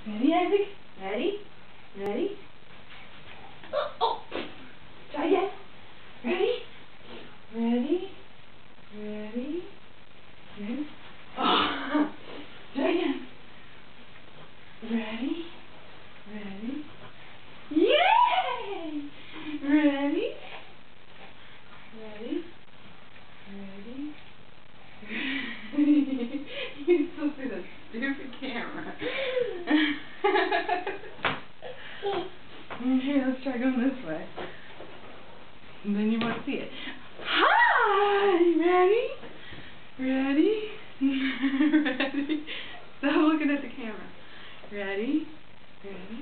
Ready, Isaac? Ready? Ready? Oh, oh. Try again. Ready? Ready? Ready? Ready? Oh. Try again. Ready? Ready? Yay! Ready? Ready? Ready? You still see the stupid camera. Here, let's try going this way. And then you won't see it. Hi! Ready? Ready? Ready? Stop looking at the camera. Ready? Ready?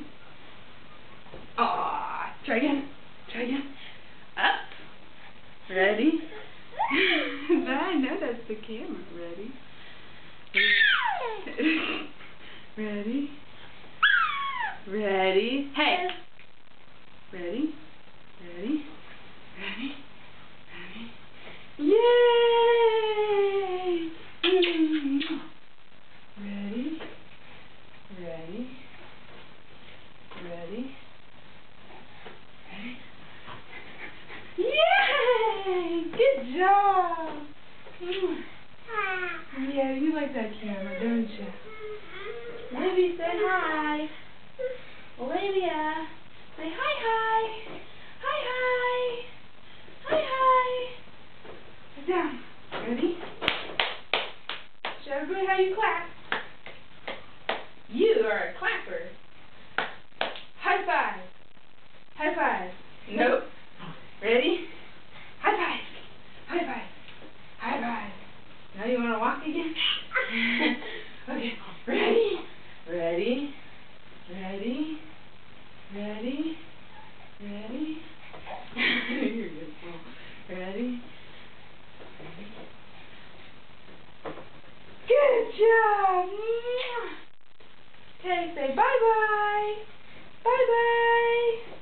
Aw! Try again. Try again. Up. Ready? I know that's the camera. Ready? Ready? Ready? Hey! Ready? Ready? Ready? Ready? Yay! Ready? Ready? Ready? Ready? Yay! Good job! Yeah, you like that camera, don't you? Olivia, say hi. Olivia, say hi, hi. Hi, hi. Hi, hi. Sit down. Ready? Show everybody how you clap. You are a clapper. High five. High five. Nope. Ready? High five. High five. High five. Now you want to walk again? Okay. Ready? Ready? Ready? Ready? Ready? You're good. Ready? Ready? Good job! Okay, say bye-bye. Bye-bye.